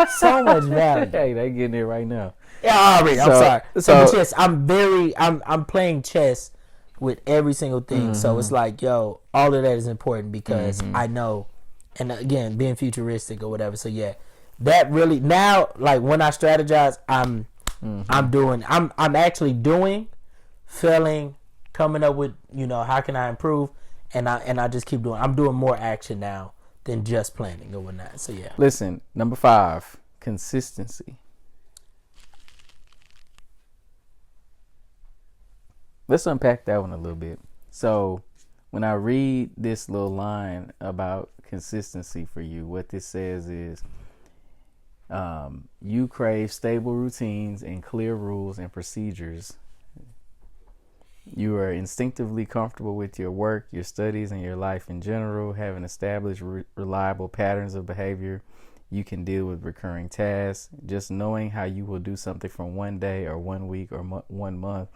So much value. Hey, they getting it right now. Yeah, already. I'm sorry. So chess. I'm playing chess with every single thing. So it's like, yo, all of that is important because I know, and again, being futuristic or whatever. So yeah, that really now, like when I strategize, I'm actually doing, feeling, coming up with, how can I improve. And I just keep doing. I'm doing more action now than just planning or whatnot. So yeah. Listen, number 5, consistency. Let's unpack that one a little bit. So, when I read this little line about consistency for you, what this says is, you crave stable routines and clear rules and procedures. You are instinctively comfortable with your work, your studies, and your life in general, having established reliable patterns of behavior. You can deal with recurring tasks. Just knowing how you will do something from one day or 1 week or 1 month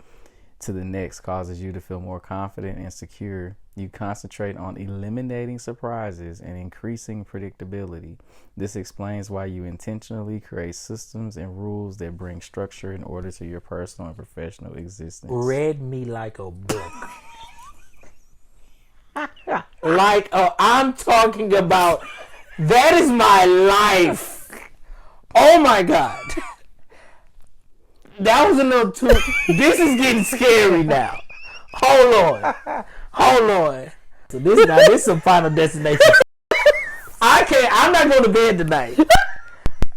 to the next causes you to feel more confident and secure. You concentrate on eliminating surprises and increasing predictability. This explains why you intentionally create systems and rules that bring structure and order to your personal and professional existence. Read me like a book. I'm talking about, that is my life. Oh my God. That was a little too, this is getting scary now. Hold on. So this is some Final Destination. I'm not going to bed tonight.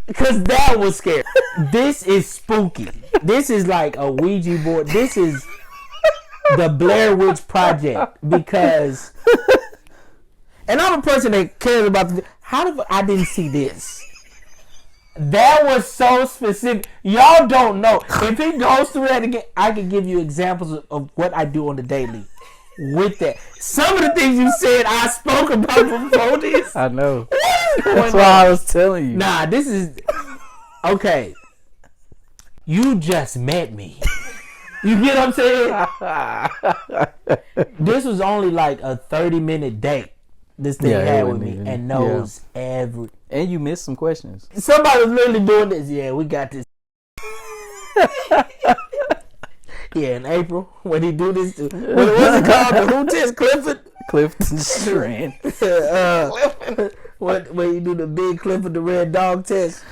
Because that was scary. This is spooky. This is like a Ouija board. This is the Blair Witch Project. Because, and I'm a person that cares about I didn't see this. That was so specific. Y'all don't know. If he goes through that again, I can give you examples of what I do on the daily with that. Some of the things you said I spoke about before this. I know. That's why I was telling you. Nah, this is... Okay. You just met me. You get what I'm saying? This was only like a 30-minute date this thing had with me, and knows every... And you missed some questions. Somebody was literally doing this. Yeah, we got this. Yeah, in April, when he do this, what was it called? The who test? Clifton Strand. When you do the big Clifford the Red Dog test,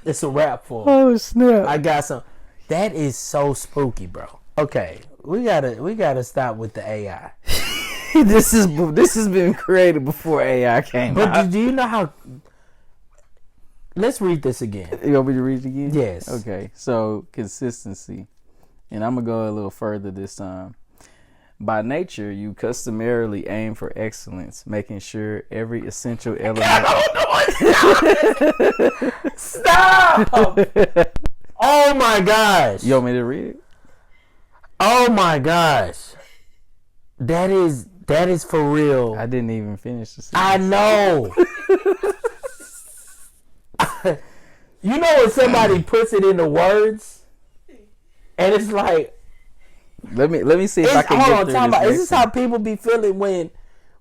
it's a wrap for him. Oh snap! I got some. That is so spooky, bro. Okay, we gotta stop with the AI. This has been created before AI came out. But do you know how? Let's read this again. You want me to read it again? Yes. Okay. So consistency, and I'm gonna go a little further this time. By nature, you customarily aim for excellence, making sure every essential element. Stop! Oh my gosh! You want me to read it? Oh my gosh! That is for real. I didn't even finish the sentence. I know. You know when somebody puts it into words, and it's like. Let me see if I can get through this. Is this how people be feeling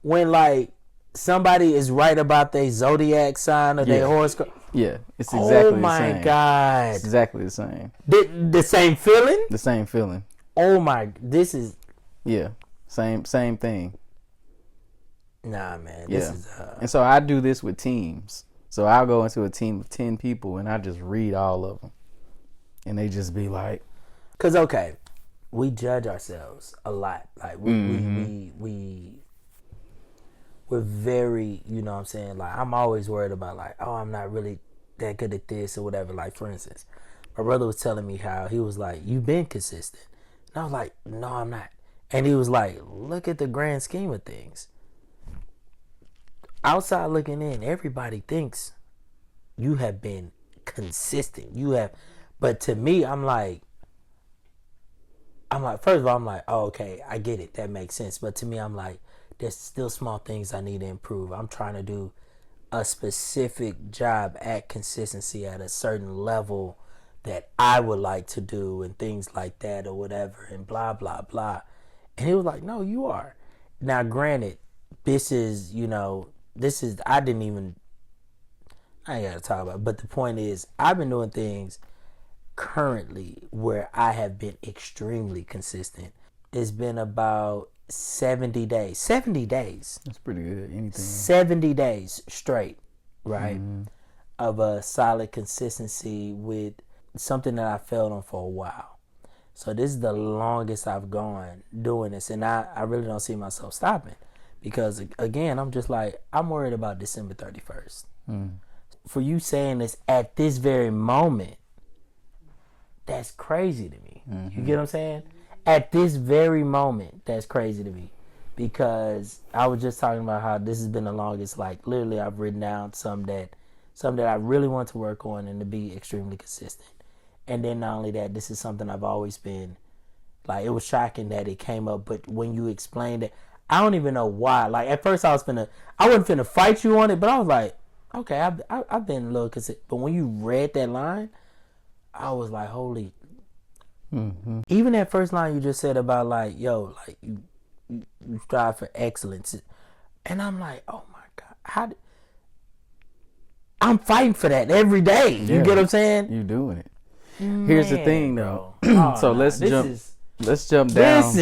when like somebody is right about their zodiac sign or their horoscope? Yeah, it's exactly the same. Oh my God. It's exactly the same. The same feeling? The same feeling. Oh my, this is... Yeah, same thing. Nah, man, this is... And so I do this with teams. So I'll go into a team of 10 people and I just read all of them. And they just be like... Because, okay, we judge ourselves a lot. Like, we're very, you know what I'm saying? Like, I'm always worried about, like, oh, I'm not really that good at this or whatever. Like, for instance, my brother was telling me how he was like, you've been consistent. And I was like, no, I'm not. And he was like, look at the grand scheme of things. Outside looking in, everybody thinks you have been consistent. You have, but to me, I'm like, first of all, I'm like, oh, okay, I get it. That makes sense. But to me, I'm like, there's still small things I need to improve. I'm trying to do a specific job at consistency at a certain level that I would like to do and things like that or whatever and blah, blah, blah. And he was like, no, you are. Now, granted, I ain't got to talk about it. But the point is, I've been doing things currently where I have been extremely consistent. It's been about 70 days. 70 days. That's pretty good. Anything. 70 days straight, right? Mm-hmm. Of a solid consistency with something that I failed on for a while. So this is the longest I've gone doing this. And I really don't see myself stopping. Because, again, I'm just like, I'm worried about December 31st. For you saying this at this very moment, that's crazy to me. You get what I'm saying? At this very moment, that's crazy to me. because I was just talking about how this has been the longest. Like literally, I've written down some that I really want to work on and to be extremely consistent. And then not only that, this is something I've always been like. It was shocking that it came up, but when you explained it, I don't even know why. Like at first, I wasn't finna fight you on it, but I was like, okay, I've been a little consistent. But when you read that line, I was like, holy. Mm-hmm. Even that first line you just said about like, yo, like you strive for excellence, and I'm like, oh my God, I'm fighting for that every day. You get what I'm saying? You doing it. Man, here's the thing, though. So let's jump down.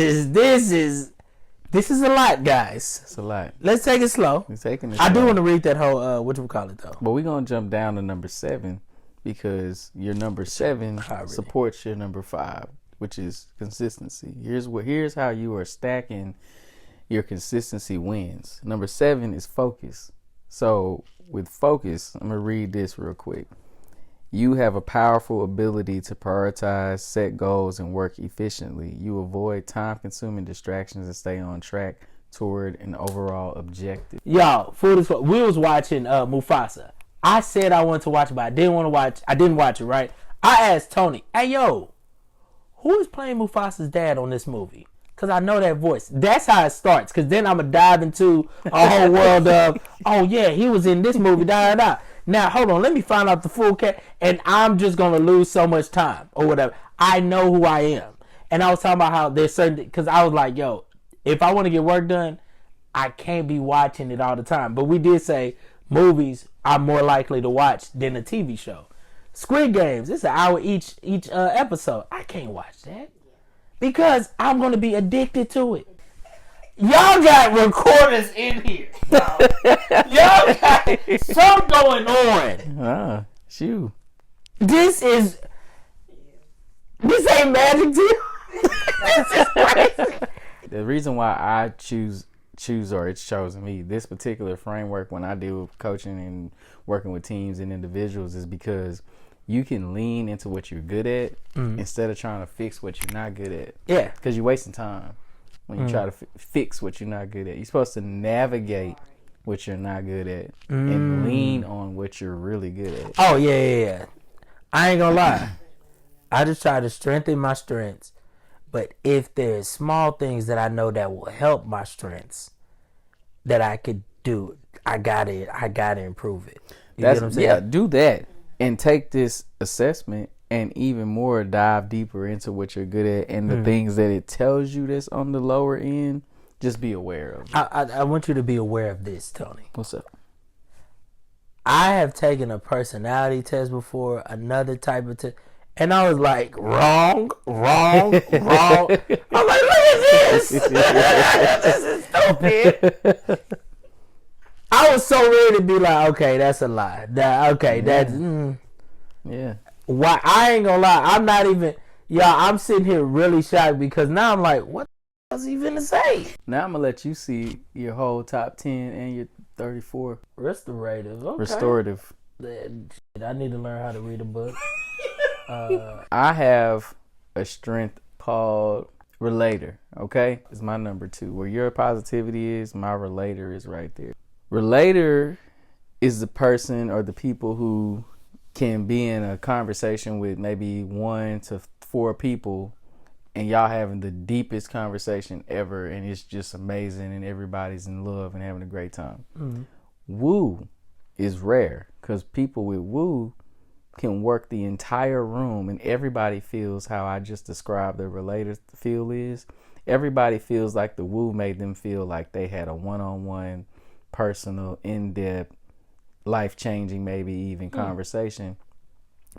This is a lot, guys. It's a lot. Let's take it slow. We're taking it I do want to read that whole whatchamacallit though. But we're gonna jump down to number 7 because your number 7 supports your number 5, which is consistency. Here's how you are stacking your consistency wins. Number 7 is focus. So with focus, I'm gonna read this real quick. You have a powerful ability to prioritize, set goals, and work efficiently. You avoid time-consuming distractions and stay on track toward an overall objective. Yo, we was watching Mufasa. I said I wanted to watch it, but I didn't watch it, right? I asked Tony, hey, yo, who is playing Mufasa's dad on this movie? Because I know that voice. That's how it starts. Because then I'm going to dive into a whole world of, oh, yeah, he was in this movie, da. Now, hold on. Let me find out the full cat. And I'm just going to lose so much time or whatever. I know who I am. And I was talking about how there's certain, because I was like, yo, if I want to get work done, I can't be watching it all the time. But we did say movies are more likely to watch than a TV show. Squid Games, it's an hour each episode. I can't watch that because I'm going to be addicted to it. Y'all got recorders in here. Y'all got something going on. Shoot. This ain't magic to you. This is crazy. The reason why I choose or it's chosen me, this particular framework when I deal with coaching and working with teams and individuals is because you can lean into what you're good at instead of trying to fix what you're not good at. Yeah. Because you're wasting time when you try to fix what you're not good at. You're supposed to navigate what you're not good at and lean on what you're really good at. Oh, yeah. I ain't gonna lie. I just try to strengthen my strengths. But if there's small things that I know that will help my strengths that I could do, I gotta improve it. You get what I'm saying? Yeah, do that. And take this assessment and even more dive deeper into what you're good at and the things that it tells you that's on the lower end. Just be aware of it. I want you to be aware of this, Tony. What's up? I have taken a personality test before, another type of test, and I was like, wrong. I'm like, look at this. This is stupid. I was so ready to be like, okay, that's a lie. Yeah. Why? I ain't gonna lie. I'm not even. I'm sitting here really shocked because now I'm like, what was he finna say? Now I'm gonna let you see your whole top 10 and your 34. Restorative. Okay. Restorative. I need to learn how to read a book. I have a strength called relator. Okay, it's my number 2. Where your positivity is, my relator is right there. Relator is the person or the people who can be in a conversation with maybe 1 to 4 people and y'all having the deepest conversation ever and it's just amazing and everybody's in love and having a great time. Woo is rare because people with woo can work the entire room and everybody feels how I just described the relator feel is. Everybody feels like the woo made them feel like they had a one-on-one, personal, in-depth, life-changing, maybe even conversation.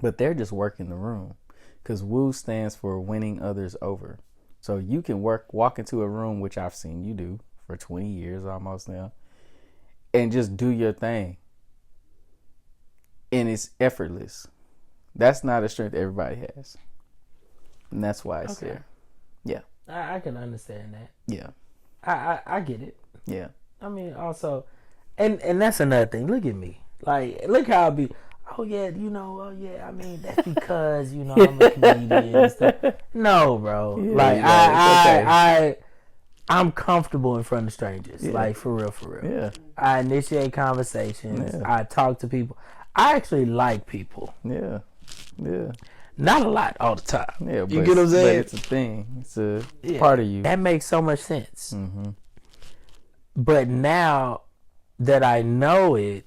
But they're just working the room because woo stands for winning others over. So you can walk into a room, which I've seen you do for 20 years almost now, and just do your thing. And it's effortless. That's not a strength everybody has. And that's why it's there. Yeah. I can understand that. Yeah. I get it. Yeah. I mean, also, and that's another thing. Look at me. Like, look how I be. Oh, yeah, I mean, that's because, I'm a comedian and stuff. No, bro. Yeah, like, I'm comfortable in front of strangers. Yeah. Like, for real, for real. Yeah. I initiate conversations. Yeah. I talk to people. I actually like people. Yeah. Yeah. Not a lot all the time. Yeah, you get what I'm saying? But it's a thing. It's a part of you. That makes so much sense. Mm-hmm. But now that I know it,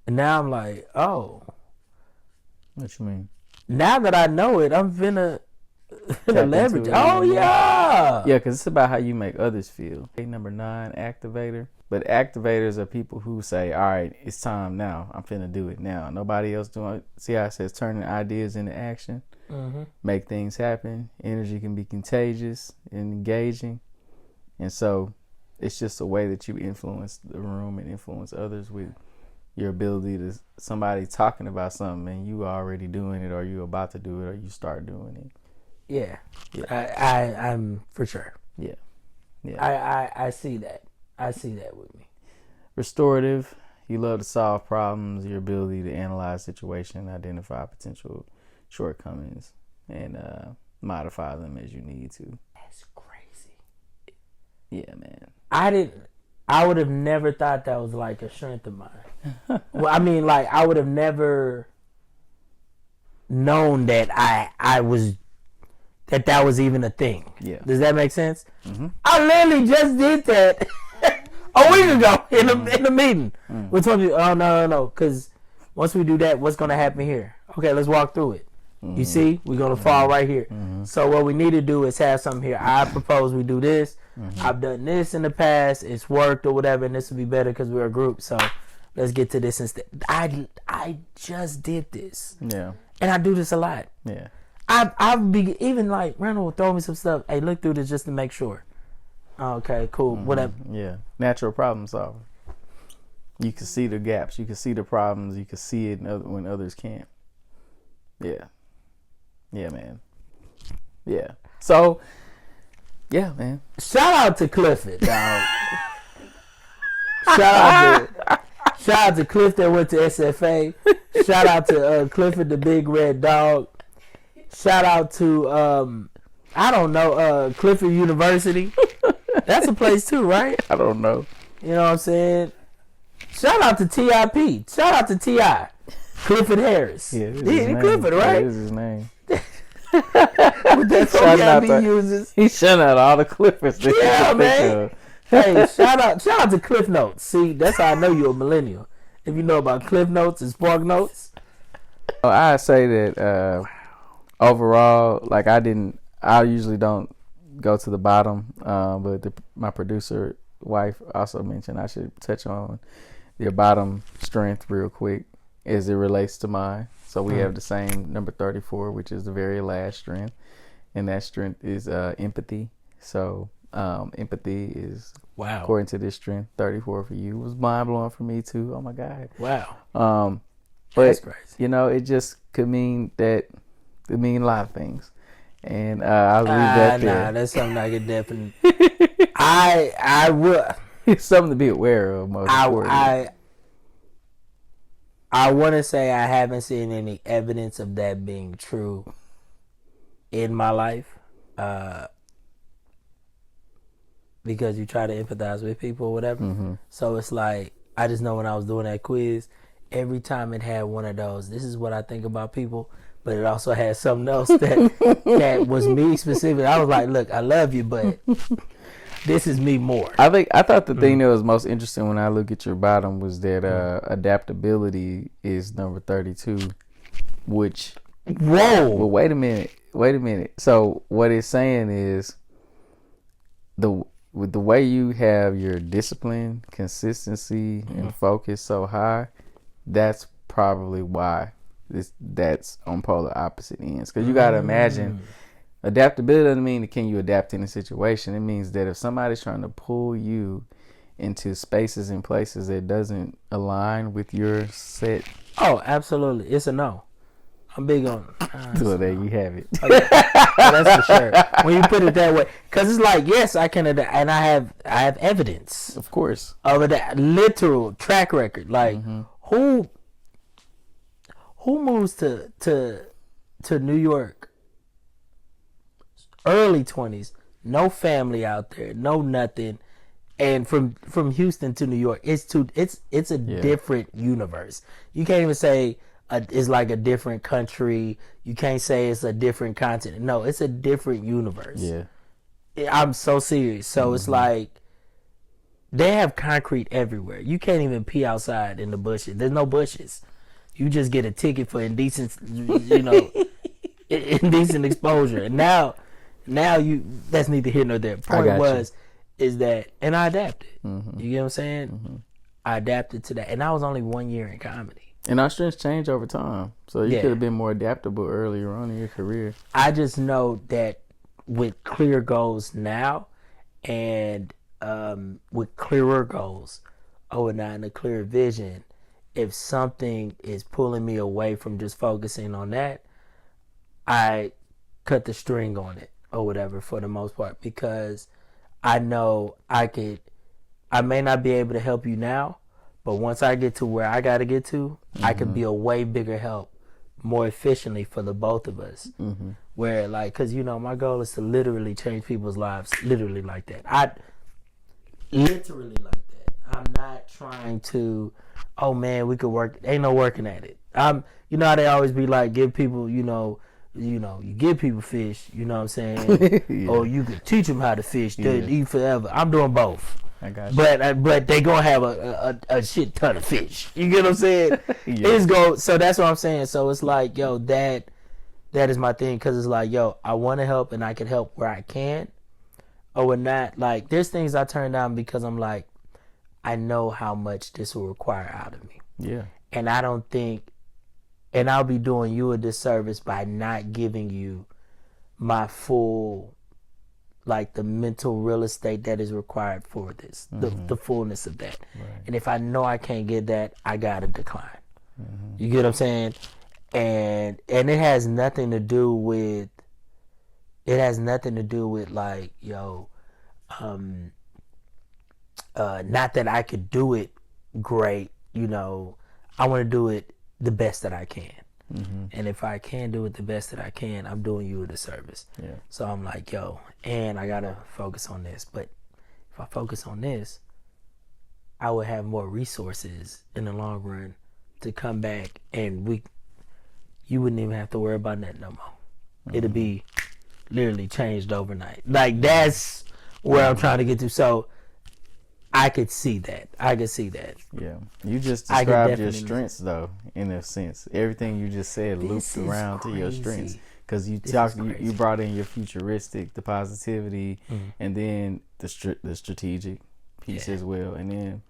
now I'm like, oh. What you mean? Now that I know it, I'm finna leverage. Oh, yeah. Yeah, because it's about how you make others feel. Number 9, activator. But activators are people who say, all right, it's time now. I'm finna do it now. Nobody else doing it. See how it says turning ideas into action? Mm-hmm. Make things happen. Energy can be contagious and engaging. And so it's just a way that you influence the room and influence others with your ability to somebody talking about something and you already doing it, or you about to do it, or you start doing it. Yeah. I'm for sure. Yeah. Yeah. I see that. I see that with me. Restorative. You love to solve problems. Your ability to analyze situation, identify potential shortcomings, and modify them as you need to. That's crazy. Yeah, man. I would have never thought that was like a strength of mine. Well, I mean, like, I would have never known that I was that was even a thing. Yeah. Does that make sense? Mm-hmm. I literally just did that a week ago in the meeting. With some people. Oh, no. Because once we do that, what's going to happen here? Okay, let's walk through it. You see, we're going to fall right here. So what we need to do is have something here. I propose we do this. I've done this in the past. It's worked or whatever, and this will be better because we're a group. So let's get to this instead. I just did this. Yeah. And I do this a lot. Yeah. I've be even like Randall will throw me some stuff. Hey, look through this just to make sure. Okay, cool. Whatever. Yeah. Natural problem solver. You can see the gaps. You can see the problems. You can see it when others can't. Yeah. Yeah, man. Yeah. So, yeah, man. Shout out to Clifford, dog. Shout out to Cliff that went to SFA. Shout out to Clifford the big red dog. Shout out to I don't know, Clifford University. That's a place too, right? I don't know. You know what I'm saying? Shout out to TIP. Shout out to T.I. Clifford Harris. Yeah, Clifford, right? That is his name. With that vocab he uses. He's shouting out all the Cliffords. Yeah, man. Hey, shout out to Cliff Notes. See, that's how I know you're a millennial. If you know about Cliff Notes and Spark Notes. I say that overall, like I usually don't go to the bottom, but my producer wife also mentioned I should touch on your bottom strength real quick as it relates to mine. So we have the same number 34, which is the very last strength, and that strength is empathy. So empathy is, according to this strength, 34 for you. It was mind blowing for me too. Oh my God. Wow. But that's crazy. You know, it just could mean a lot of things, and I'll leave that there. Nah, that's something I could definitely. I will. It's something to be aware of. Most importantly. I want to say I haven't seen any evidence of that being true in my life, because you try to empathize with people or whatever. Mm-hmm. So it's like, I just know when I was doing that quiz, every time it had one of those, this is what I think about people, but it also had something else that was me specifically. I was like, look, I love you, but this is me more. I thought the thing that was most interesting when I look at your bottom was that adaptability is number 32, which Well, wait a minute. So what it's saying is with the way you have your discipline, consistency, and focus so high, that's probably why that's on polar opposite ends. Because you got to imagine, adaptability doesn't mean can you adapt in a situation. It means that if somebody's trying to pull you into spaces and places that doesn't align with your set. Oh, absolutely. It's a no. I'm big on So there you have it. Okay. Oh, that's for sure. When you put it that way, because it's like, yes, I can adapt, and I have evidence, of course, of that literal track record. Like who moves to New York early 20s, no family out there, no nothing. And from Houston to New York, it's a different universe. You can't even say it's like a different country. You can't say it's a different continent. No, it's a different universe. Yeah. I'm so serious. So it's like they have concrete everywhere. You can't even pee outside in the bushes. There's no bushes. You just get a ticket for indecent, indecent exposure. And now that's neither here nor there. Point is that, and I adapted. You get what I'm saying? I adapted to that, and I was only 1 year in comedy. And our strengths change over time, so you could have been more adaptable earlier on in your career. I just know that with clear goals now, and with clearer goals, and a clear vision, if something is pulling me away from just focusing on that, I cut the string on it or whatever for the most part, because I know I may not be able to help you now, but once I get to where I got to get to, I could be a way bigger help more efficiently for the both of us. Where, like, because, my goal is to literally change people's lives, literally like that. Literally like that. I'm not trying to, oh man, we could work. Ain't no working at it. How they always be like, give people, you give people fish, you know what I'm saying? Or you could teach them how to fish, they'll eat forever. I'm doing both. I got you. But they gonna have a shit ton of fish. You get what I'm saying? So that's what I'm saying. So it's like, yo, that is my thing, because it's like, yo, I want to help and I can help where I can. Or not, like, there's things I turn down because I'm like, I know how much this will require out of me. Yeah. And I don't think, and I'll be doing you a disservice by not giving you my full, like, the mental real estate that is required for this, the fullness of that. Right. And if I know I can't get that, I gotta decline. You get what I'm saying? And it has nothing to do with, like, yo, not that I could do it great, I want to do it the best that I can. And if I can do it the best that I can, I'm doing you a disservice. Yeah. So I'm like, yo, and I gotta focus on this. But if I focus on this, I would have more resources in the long run to come back, and you wouldn't even have to worry about that no more. It'll be literally changed overnight. Like, that's where I'm trying to get to. So I could see that. Yeah. You just described your strengths, though, in a sense. Everything you just said looped around to your strengths. Because you brought in your futuristic, the positivity, and then the strategic piece as well. And then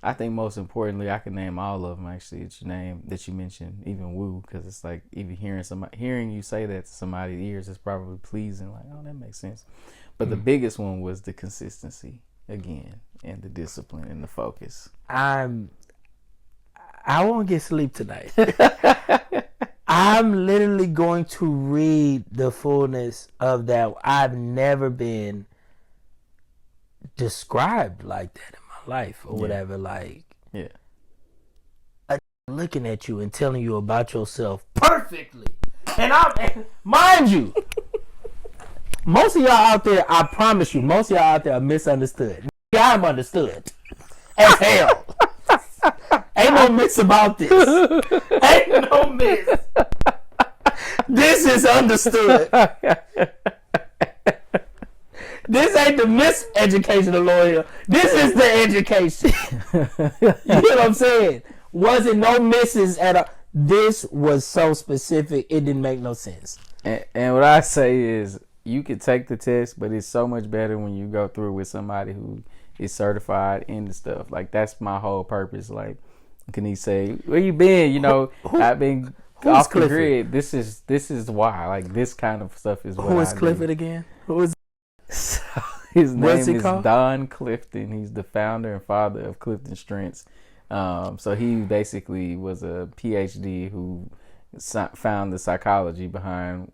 I think most importantly, I can name all of them actually that you mentioned, even woo, because it's like, even hearing you say that to somebody's ears is probably pleasing. Like, oh, that makes sense. But the biggest one was the consistency again, and the discipline and the focus. I won't get sleep tonight. I'm literally going to read the fullness of that. I've never been described like that in my life or whatever. Like, looking at you and telling you about yourself perfectly. And mind you, most of y'all out there, I promise you, most of y'all out there are misunderstood. I'm understood as hell. Ain't no myths about this. Ain't no myths. This is understood. This ain't the miseducational lawyer. This is the education. You know what I'm saying? Wasn't no misses at all. This was so specific, it didn't make no sense. And what I say is, you could take the test, but it's so much better when you go through with somebody who is certified in the stuff. Like, that's my whole purpose. Like, Canice say, where you been? I've been off the grid. This is why. Like, this kind of stuff is what Who is Clifford again? Who is his name is Don Clifton. He's the founder and father of Clifton Strengths. So he basically was a PhD who found the psychology behind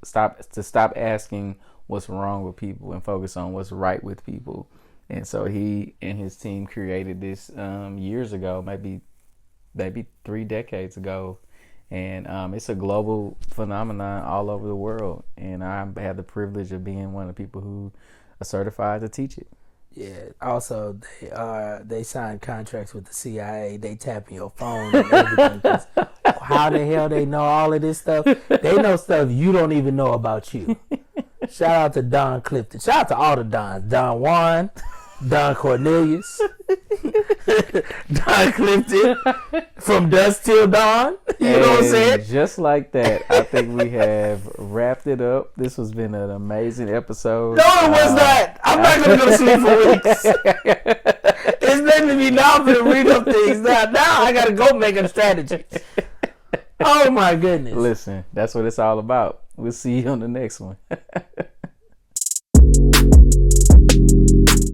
stop asking what's wrong with people and focus on what's right with people. And so he and his team created this years ago, maybe 3 decades ago, And it's a global phenomenon all over the world. And I have the privilege of being one of the people who are certified to teach it. Yeah. Also, they sign contracts with the CIA. They tap your phone and everything. 'Cause how the hell they know all of this stuff? They know stuff you don't even know about you. Shout out to Don Clifton. Shout out to all the Dons. Don Juan, Don Cornelius, Don Clifton, from dusk till dawn. You know what I'm saying? Just like that, I think we have wrapped it up. This has been an amazing episode. No, it was not. I'm not going to go sleep for weeks. It's letting me now. I'm going to read up things. Now I got to go make a strategy. Oh, my goodness. Listen, that's what it's all about. We'll see you on the next one.